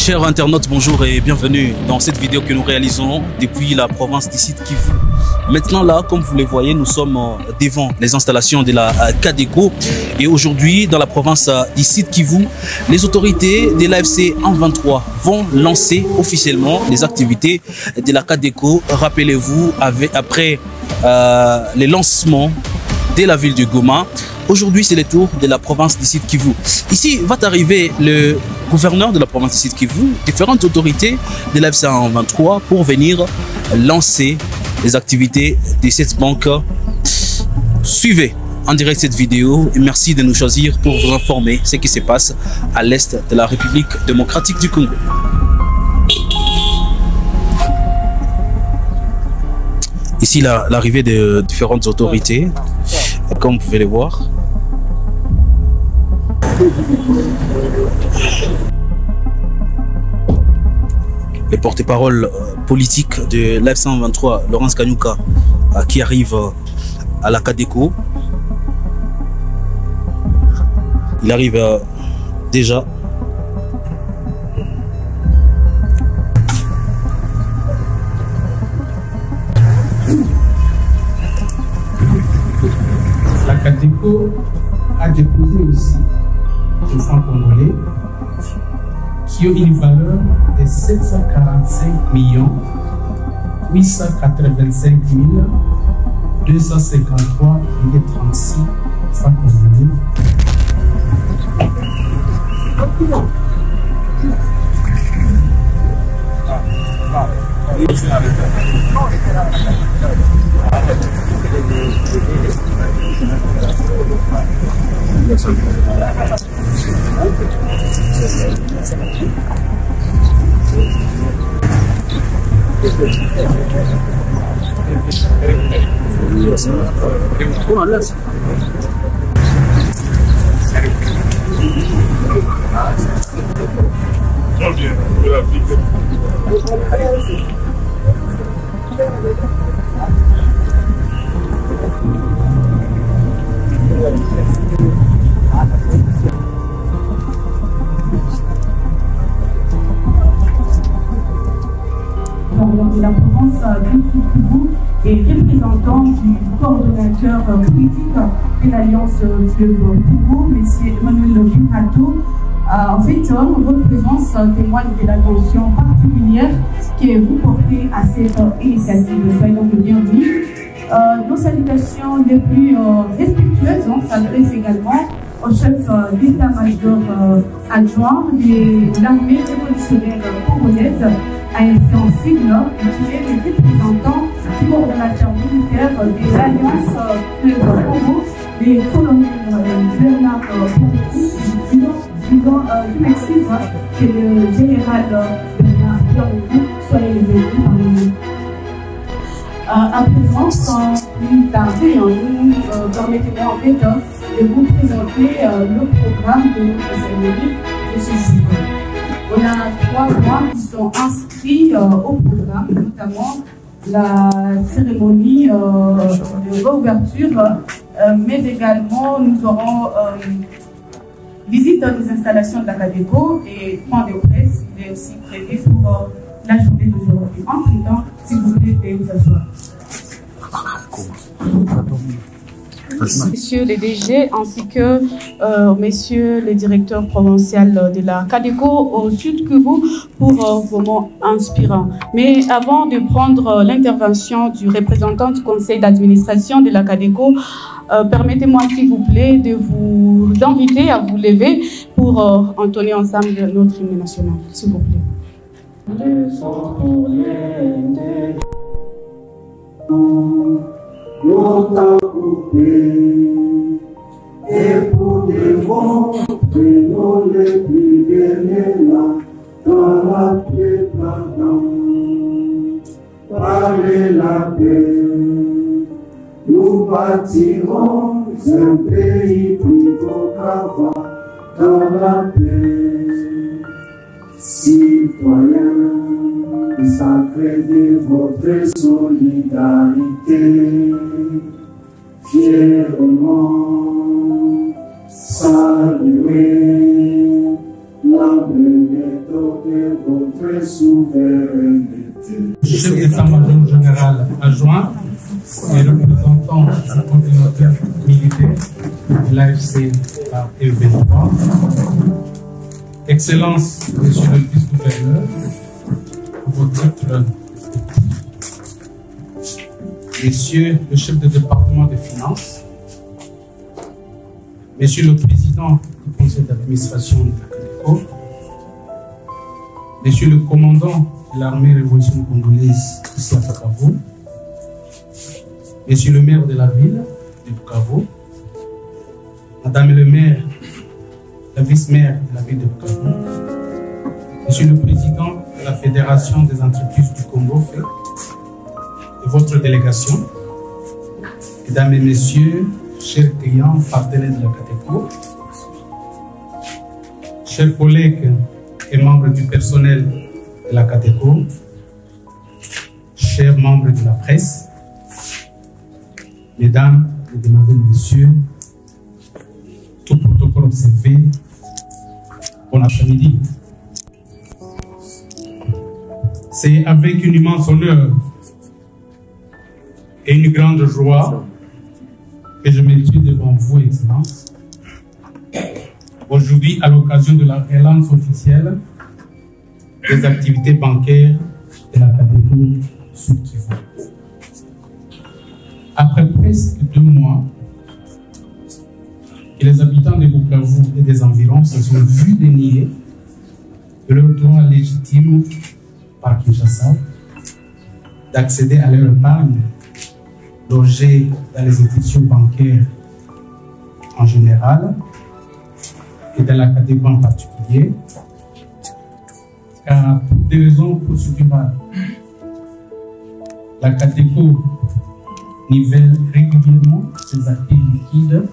Chers internautes, bonjour et bienvenue dans cette vidéo que nous réalisons depuis la province du Sud Kivu. Maintenant là, comme vous le voyez, nous sommes devant les installations de la CADECO et aujourd'hui dans la province du Sud Kivu, les autorités de l'AFC M23 vont lancer officiellement les activités de la CADECO. Rappelez-vous, après le lancement de la ville de Goma, aujourd'hui c'est le tour de la province du Sud Kivu. Ici va arriver le gouverneur de la province du Sud Kivu, différentes autorités de l'AFC M23 pour venir lancer les activités de cette banque. Suivez en direct cette vidéo et merci de nous choisir pour vous informer ce qui se passe à l'est de la République démocratique du Congo. Ici l'arrivée de différentes autorités, comme vous pouvez le voir. Le porte-parole politique de l'AFC M23, Laurence Kanyuka, qui arrive à la CADECO. Il arrive déjà. La CADECO a déposé aussi des francs congolais qui ont une valeur de 745 885 253,36 francs congolais. De la province du Sud Kivu et représentant du coordonnateur politique de l'Alliance Fleuve Congo, M. Emmanuel Logimato. En fait, votre présence témoigne de l'attention particulière que vous portez à cette initiative. Soyez donc bienvenus. Nos salutations les plus respectueuses s'adressent également au chef d'état-major adjoint de l'armée révolutionnaire congolaise, AFC en sigle, qui est le représentant du coordonnateur militaire de l'Alliance Fleuve Congo, des colonels Bernard Ponty, je m'excuse, c'est le général Bernard Ponty, soyez les bienvenus parmi nous. À présent, sans plus tarder, permettez-moi en fait de vous présenter le programme de notre cérémonie de ce jour. On a 3 points qui sont inscrits au programme, notamment la cérémonie de réouverture, mais également nous aurons visite des installations de la CADECO et point de presse. Il est aussi prévu pour la journée d'aujourd'hui. En tout temps, si vous voulez, vous asseoir. Messieurs les DG ainsi que messieurs les directeurs provinciaux de la CADECO au Sud Kivu pour vos mots inspirants. Mais avant de prendre l'intervention du représentant du conseil d'administration de la CADECO, permettez-moi s'il vous plaît de vous inviter à vous lever pour entonner ensemble notre hymne national. S'il vous plaît. Longtemps coupé, et pour démontrer nos les plus derniers là, dans la paix pardon, parler la paix, nous bâtirons un pays plus beau qu'avant, dans la paix, citoyens. Sacré de votre solidarité, fièrement saluer la méthode de de votre souveraineté. Chef d'état-major général adjoint et représentant du coordinateur militaire de l'AFC par E23, Excellence, Monsieur le vice-gouverneur, vos titres, Monsieur le chef de département des finances, Monsieur le président du conseil d'administration de la CADECO, Monsieur le commandant de l'armée révolution congolaise ici à Bukavu, Monsieur le maire de la ville de Bukavu, Madame le maire, la vice-maire de la ville de Bukavu, Monsieur le président de la Fédération des entreprises du Congo, FEC, et votre délégation, Mesdames et Messieurs, chers clients, partenaires de la CADECO, chers collègues et membres du personnel de la CADECO, chers membres de la presse, Mesdames, Mesdemoiselles, Messieurs, tout protocole observé, bon après-midi. C'est avec une immense honneur et une grande joie que je me tue devant vous, Excellence, aujourd'hui à l'occasion de la relance officielle des activités bancaires de la CADECO Sud Kivu. Après presque 2 mois que les habitants de Bukavu et des environs se sont vus dénier de leur droit légitime par Kinshasa d'accéder à leur épargne logée dans les institutions bancaires en général et dans la CADECO en particulier, car pour des raisons procédurales, la CADECO nivelle régulièrement ses actifs liquides,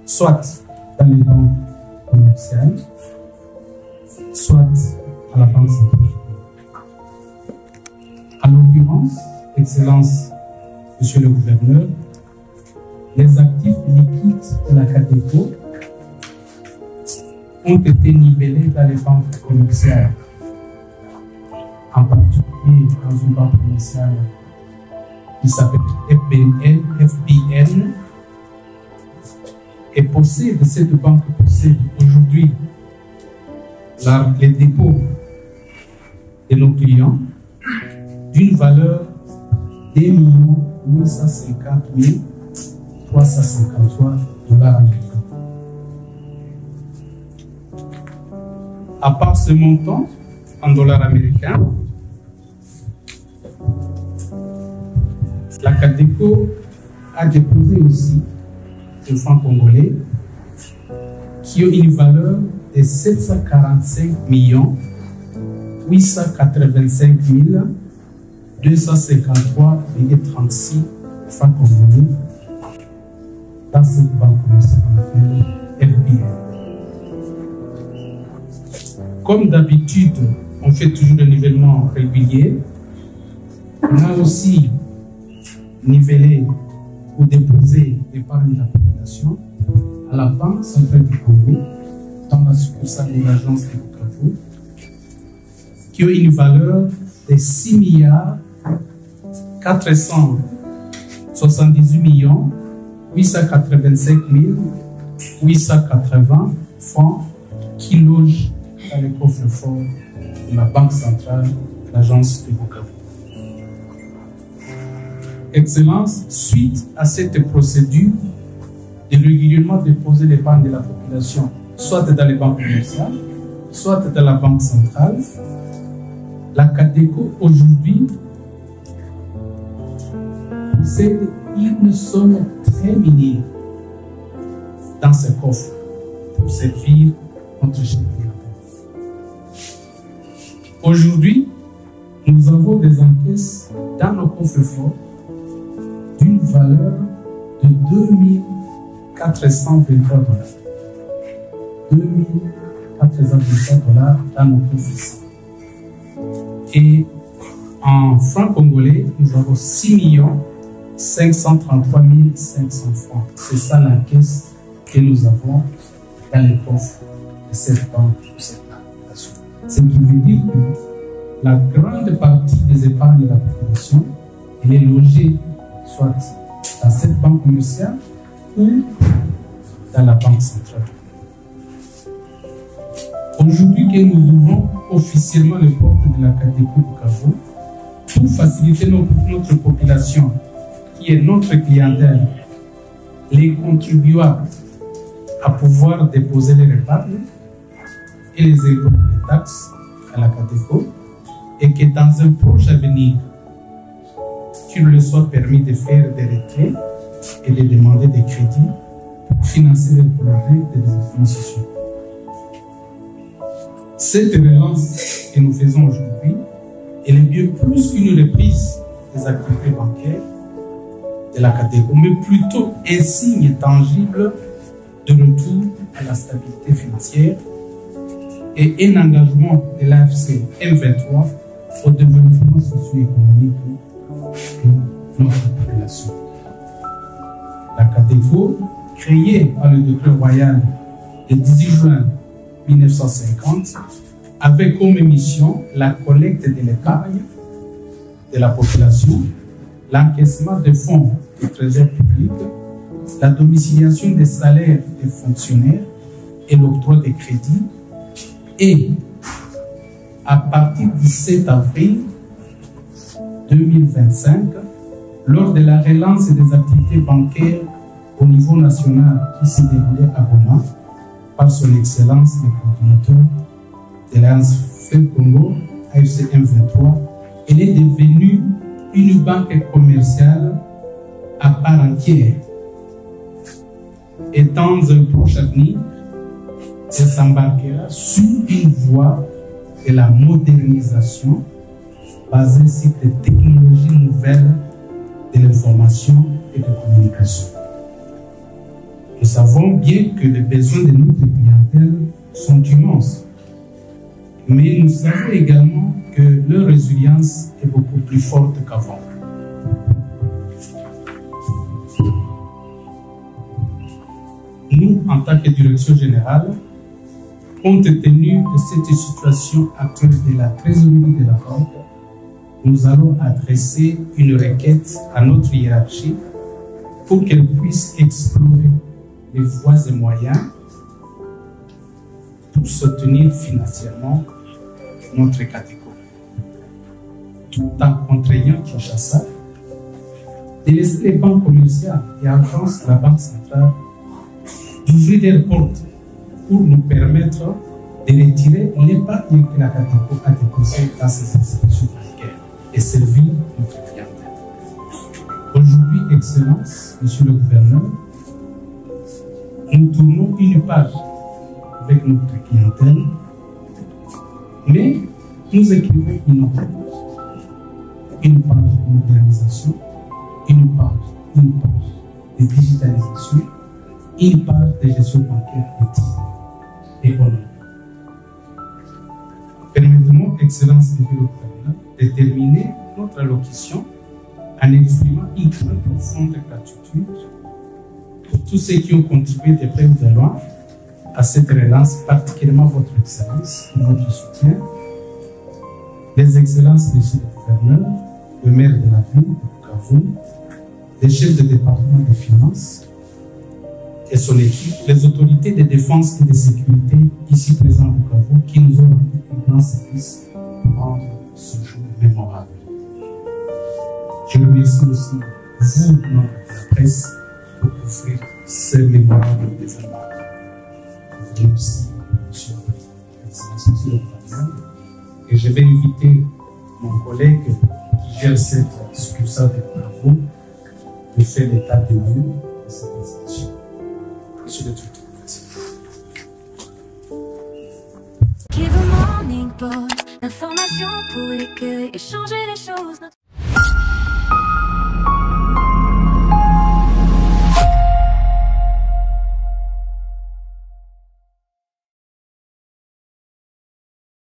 soit dans les banques commerciales, soit à la banque centrale. En l'occurrence, Excellence, Monsieur le gouverneur, les actifs liquides de la CADECO ont été nivellés dans les banques commerciales, en particulier dans une banque commerciale qui s'appelle FBN, et possède, cette banque possède aujourd'hui les dépôts de nos clients d'une valeur de 1 850 353 $ américains. À part ce montant en dollars américains, la CADECO a déposé aussi des francs congolais qui ont une valeur de 745 885 253,36 francs congolais dans cette banque commerciale qu'on appelle FBN. Comme d'habitude, on fait toujours des nivellements réguliers. On a aussi nivellé ou déposé l'épargne de la population à la Banque centrale du Congo, dans la succursale de l'agence de Bukavu, qui a une valeur de 6 478 885 880 francs qui logent dans le coffre-fort de la Banque centrale de l'agence de Bukavu. Excellence, suite à cette procédure de régulièrement déposer l'épargne de la population, soit dans les banques commerciales, soit dans la Banque centrale, la CADECO aujourd'hui possède une somme très minime dans ses coffres pour servir notre chef d'État. Aujourd'hui, nous avons des encaisses dans nos coffres-forts d'une valeur de 2423 $. 2423 $ dans nos coffres. Et en francs congolais, nous avons 6 533 500 francs. C'est ça la caisse que nous avons dans les coffres de cette banque, de cette application. Ce qui veut dire que la grande partie des épargnes de la population, elle est logée soit dans cette banque commerciale ou dans la banque centrale. Aujourd'hui que nous ouvrons officiellement les portes de la CADECO Bukavu pour faciliter notre population, qui est notre clientèle, les contribuables à pouvoir déposer les épargnes et les impôts et taxes à la CADECO, et que dans un proche avenir, qu'il leur soit permis de faire des retraits et de demander des crédits pour financer les projets de développement social. Cette relance que nous faisons aujourd'hui, elle est bien plus qu'une reprise des activités bancaires de la CADECO, mais plutôt un signe tangible de retour à la stabilité financière et un engagement de l'AFC M23 au développement socio-économique de notre population. La CADECO, créée par le décret royal le 18 juin 1950, avait comme mission la collecte de l'épargne de la population, l'encaissement des fonds du trésor public, la domiciliation des salaires des fonctionnaires et l'octroi des crédits. Et à partir du 7 avril 2025, lors de la relance des activités bancaires au niveau national qui s'est déroulée à Goma, par son excellence le coordinateur de l'Alliance FEB Congo, AFC M23, elle est devenue une banque commerciale à part entière. Et dans un proche avenir, elle s'embarquera sur une voie de la modernisation basée sur des technologies nouvelles de l'information et de communication. Nous savons bien que les besoins de notre clientèle sont immenses, mais nous savons également que leur résilience est beaucoup plus forte qu'avant. Nous, en tant que direction générale, compte tenu de cette situation actuelle de la trésorerie de la banque, nous allons adresser une requête à notre hiérarchie pour qu'elle puisse explorer les voies et moyens pour soutenir financièrement notre CADECO, tout en contraignant Kinshasa de laisser les banques commerciales et agences de la Banque centrale d'ouvrir leurs portes pour nous permettre de retirer l'épargne que la CADECO a déposée dans ces institutions bancaires et servir notre clientèle. Aujourd'hui, Excellence, Monsieur le Gouverneur, nous tournons une page avec notre clientèle, mais nous écrivons une autre page. Une page de modernisation, une page de digitalisation, une page de gestion bancaire et économique. Permettez-moi, Excellence Monsieur le Gouverneur, de terminer notre allocution en exprimant une très profonde gratitude pour tous ceux qui ont contribué de près ou de loin à cette relance, particulièrement votre Excellence, notre soutien, les Excellences, Monsieur le Gouverneur, le maire de la ville de Bukavu, les chefs de département des finances et son équipe, les autorités de défense et de sécurité ici présents à Bukavu qui nous ont rendu un grand service pour rendre ce jour mémorable. Je remercie aussi vous, membres de la presse, pour offrir ce mémorable événement. Je remercie Monsieur le Gouverneur et je vais inviter mon collègue qui gère cette succursale de Bukavu de faire l'état de lieu de cette institution. Monsieur le Directeur, merci. Give a morning post, l'information pour éclairer et changer les choses.